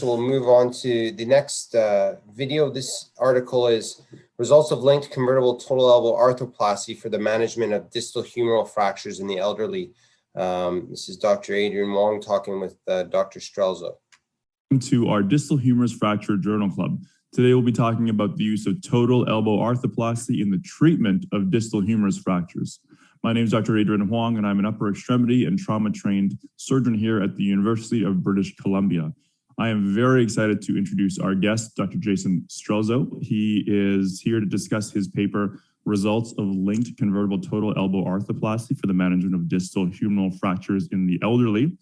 So we'll move on to the next video. This article is results of linked convertible total elbow arthroplasty for the management of distal humeral fractures in the elderly. This is Dr. Adrian Wong talking with Dr. Strelzow. Welcome to our Distal Humerus Fracture Journal Club. Today we'll be talking about the use of total elbow arthroplasty in the treatment of distal humerus fractures. My name is Dr. Adrian Wong, and I'm an upper extremity and trauma-trained surgeon here at the University of British Columbia. I am very excited to introduce our guest, Dr. Jason Strelzow. He is here to discuss his paper, Results of Linked Convertible Total Elbow Arthroplasty for the Management of Distal Humeral Fractures in the Elderly.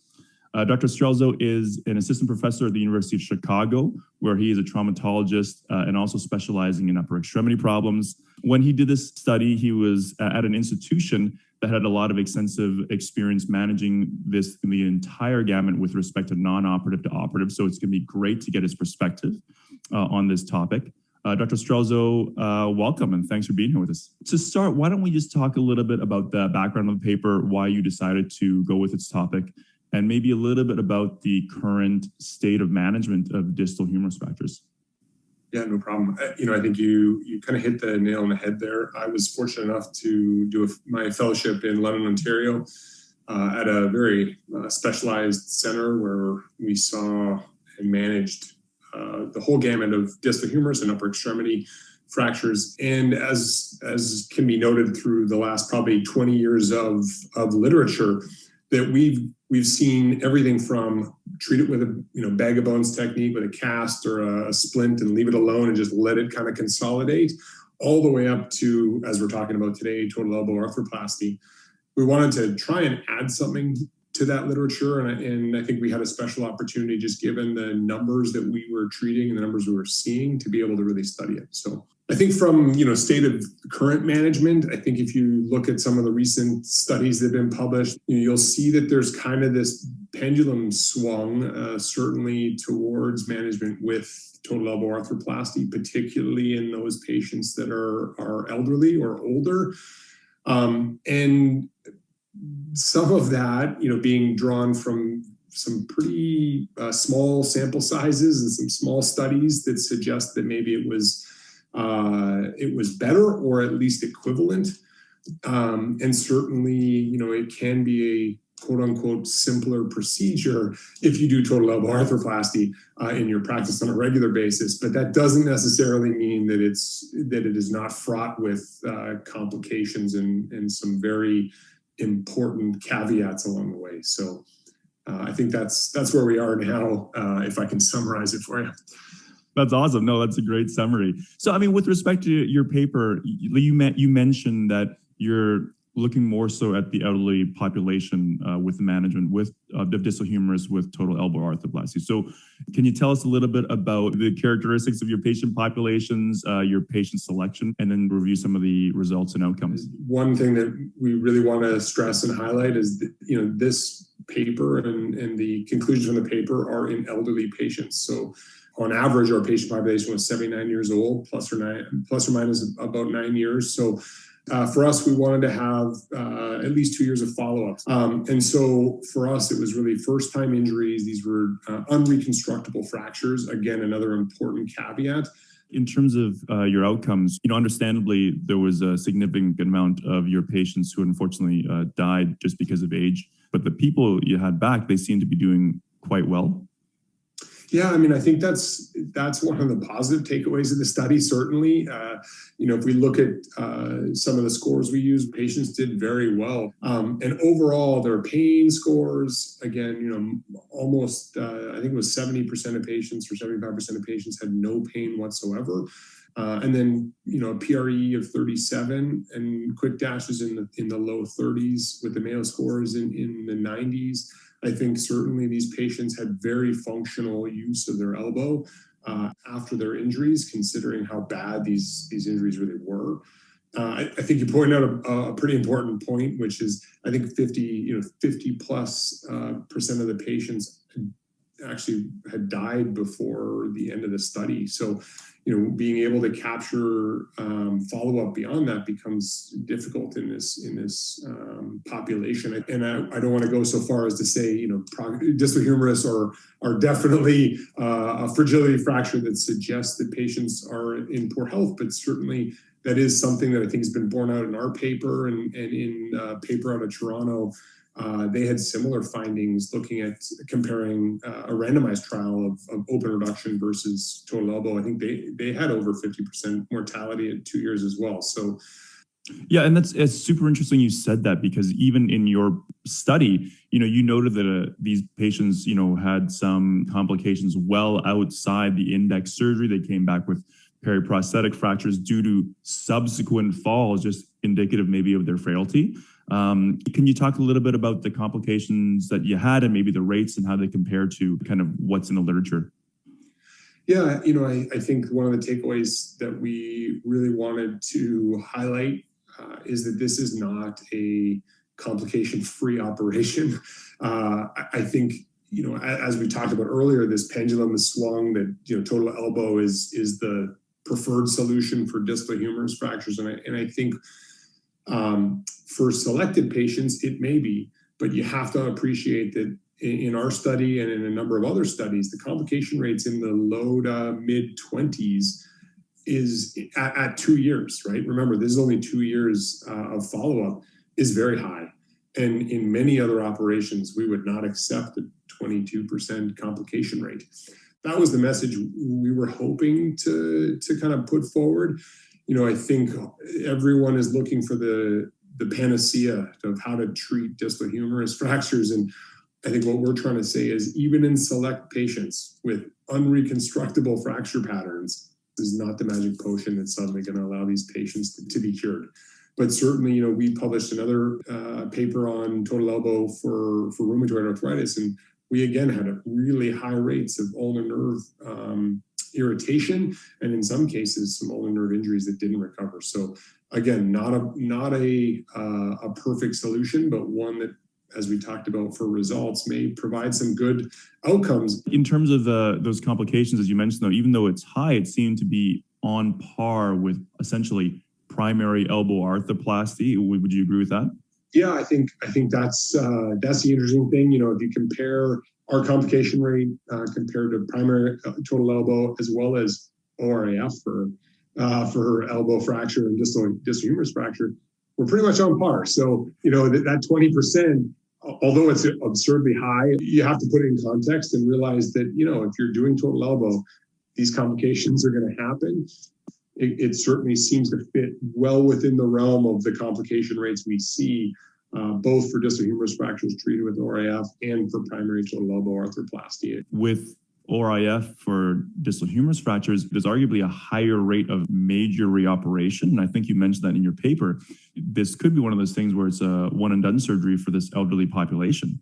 Dr. Strelzow is an assistant professor at the University of Chicago, where he is a traumatologist and also specializing in upper extremity problems. When he did this study, he was at an institution that had a lot of extensive experience managing this in the entire gamut with respect to non-operative to operative. So it's going to be great to get his perspective on this topic. Dr. Strelzow, welcome, and thanks for being here with us. To start, why don't we just talk a little bit about the background of the paper, why you decided to go with its topic, and maybe a little bit about the current state of management of distal humerus fractures. Yeah, no problem. I think you kind of hit the nail on the head there. I was fortunate enough to do my fellowship in London, Ontario, at a very specialized center where we saw and managed the whole gamut of distal humerus and upper extremity fractures. And as can be noted through the last probably 20 years of literature, that we've seen everything from treat it with a bag of bones technique with a cast or a splint and leave it alone and just let it kind of consolidate, all the way up to, as we're talking about today, total elbow arthroplasty. We wanted to try and add something to that literature, and I think we had a special opportunity just given the numbers that we were treating and the numbers we were seeing to be able to really study it. So I think from state of current management, I think if you look at some of the recent studies that have been published, you'll see that there's kind of this pendulum swung certainly towards management with total elbow arthroplasty, particularly in those patients that are elderly or older. And some of that, being drawn from some pretty small sample sizes and some small studies that suggest that maybe it was better or at least equivalent. And certainly, it can be a quote unquote simpler procedure if you do total elbow arthroplasty in your practice on a regular basis, but that doesn't necessarily mean that it is not fraught with complications and some very important caveats along the way. So I think that's where we are now, if I can summarize it for you. That's awesome. No, that's a great summary. So, with respect to your paper, you mentioned that you're looking more so at the elderly population with the management of distal humerus with total elbow arthroplasty. So can you tell us a little bit about the characteristics of your patient populations, your patient selection, and then review some of the results and outcomes? One thing that we really want to stress and highlight is that, this paper and the conclusions from the paper are in elderly patients. So on average, our patient population was 79 years old, plus or minus about 9 years. So for us, we wanted to have at least 2 years of follow-up. And so for us, it was really first-time injuries. These were unreconstructible fractures. Again, another important caveat. In terms of your outcomes, understandably, there was a significant amount of your patients who unfortunately died just because of age. But the people you had back, they seem to be doing quite well. Yeah, I think that's one of the positive takeaways of the study, certainly. If we look at some of the scores we used, patients did very well. And overall, their pain scores, again, almost, I think it was 70% of patients or 75% of patients had no pain whatsoever. And then, a PRE of 37 and quick dashes in the low 30s with the Mayo scores in the 90s. I think certainly these patients had very functional use of their elbow after their injuries, considering how bad these injuries really were. I think you pointed out a pretty important point, which is I think 50 plus % of the patients actually had died before the end of the study. So, being able to capture follow-up beyond that becomes difficult in this population. And I don't want to go so far as to say, distal humerus are definitely a fragility fracture that suggests that patients are in poor health, but certainly that is something that I think has been borne out in our paper and in a paper out of Toronto. They had similar findings looking at comparing a randomized trial of open reduction versus total elbow. I think they had over 50% mortality at 2 years as well. So, yeah, and it's super interesting you said that, because even in your study, you noted that these patients, had some complications well outside the index surgery. They came back with periprosthetic fractures due to subsequent falls, just indicative maybe of their frailty. Can you talk a little bit about the complications that you had and maybe the rates and how they compare to kind of what's in the literature? Yeah, I think one of the takeaways that we really wanted to highlight is that this is not a complication-free operation. I think, as we talked about earlier, this pendulum is swung that, total elbow is the preferred solution for distal humerus fractures. And I think for selected patients, it may be, but you have to appreciate that in our study and in a number of other studies, the complication rates in the low to mid 20s is at 2 years, right? Remember, this is only 2 years of follow-up, is very high. And in many other operations, we would not accept a 22% complication rate. That was the message we were hoping to kind of put forward. I think everyone is looking for the panacea of how to treat distal humerus fractures. And I think what we're trying to say is, even in select patients with unreconstructible fracture patterns, this is not the magic potion that's suddenly going to allow these patients to be cured. But certainly, we published another paper on total elbow for rheumatoid arthritis, and we again had really high rates of ulnar nerve irritation, and in some cases, some ulnar nerve injuries that didn't recover. So again, not a perfect solution, but one that, as we talked about for results, may provide some good outcomes. In terms of those complications, as you mentioned, though, even though it's high, it seemed to be on par with essentially primary elbow arthroplasty. Would you agree with that? Yeah, I think that's the interesting thing. If you compare our complication rate compared to primary total elbow as well as ORAF for elbow fracture and distal humerus fracture, we're pretty much on par. So, that 20%, although it's absurdly high, you have to put it in context and realize that, if you're doing total elbow, these complications are going to happen. It certainly seems to fit well within the realm of the complication rates we see, both for distal humerus fractures treated with ORIF and for primary total elbow arthroplasty. With ORIF for distal humerus fractures, there's arguably a higher rate of major reoperation. And I think you mentioned that in your paper. This could be one of those things where it's a one and done surgery for this elderly population.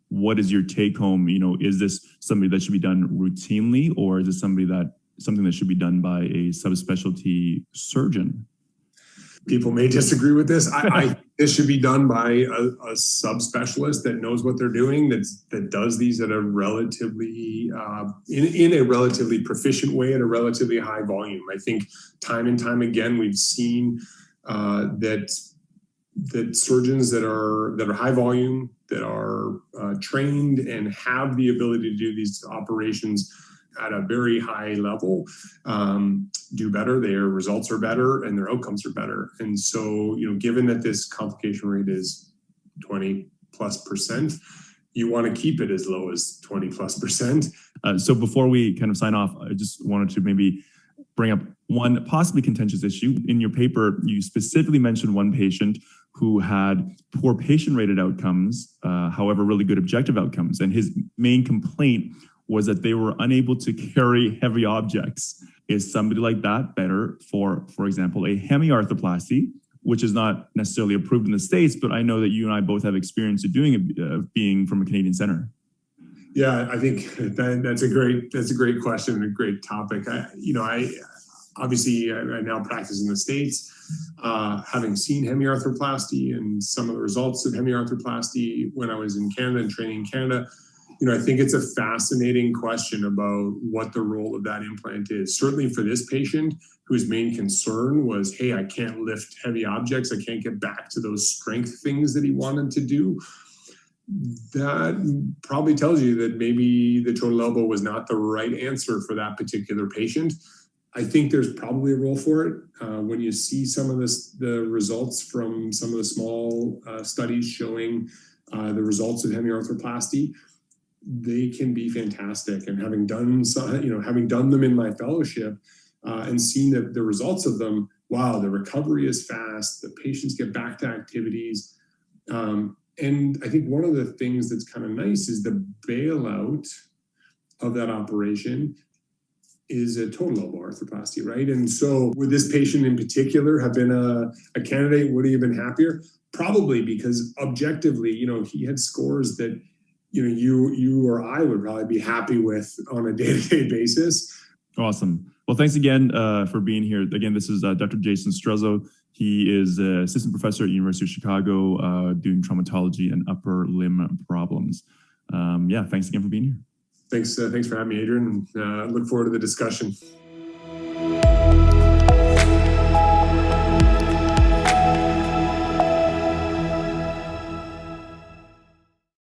What is your take home? Is this something that should be done routinely, or is it something that should be done by a subspecialty surgeon? People may disagree with this. I this should be done by a subspecialist that knows what they're doing, that does these at a relatively in a relatively proficient way at a relatively high volume. I think time and time again we've seen that surgeons that are high volume, that are trained and have the ability to do these operations at a very high level, do better, their results are better, and their outcomes are better. And so, given that this complication rate is 20+%, you want to keep it as low as 20+%. So before we kind of sign off, I just wanted to maybe bring up one possibly contentious issue. In your paper, you specifically mentioned one patient who had poor patient-rated outcomes, however, really good objective outcomes. And his main complaint was that they were unable to carry heavy objects. Is somebody like that better for example, a hemiarthroplasty, which is not necessarily approved in the States, but I know that you and I both have experience of doing it, being from a Canadian center? Yeah, I think that's a great question and a great topic. I obviously now practice in the States, having seen hemiarthroplasty and some of the results of hemiarthroplasty when I was in Canada and training in Canada. I think it's a fascinating question about what the role of that implant is. Certainly for this patient, whose main concern was, hey, I can't lift heavy objects, I can't get back to those strength things that he wanted to do. That probably tells you that maybe the total elbow was not the right answer for that particular patient. I think there's probably a role for it. When you see some of the results from some of the small studies showing the results of hemiarthroplasty, they can be fantastic. And having done them in my fellowship and seen the results of them, wow, the recovery is fast. The patients get back to activities. And I think one of the things that's kind of nice is the bailout of that operation is a total elbow arthroplasty, right? And so would this patient in particular have been a candidate? Would he have been happier? Probably, because objectively, he had scores that, you or I would probably be happy with on a day-to-day basis. Awesome. Well, thanks again for being here. Again, this is Dr. Jason Strelzow. He is an assistant professor at University of Chicago doing traumatology and upper limb problems. Thanks again for being here. Thanks for having me, Adrian. Look forward to the discussion.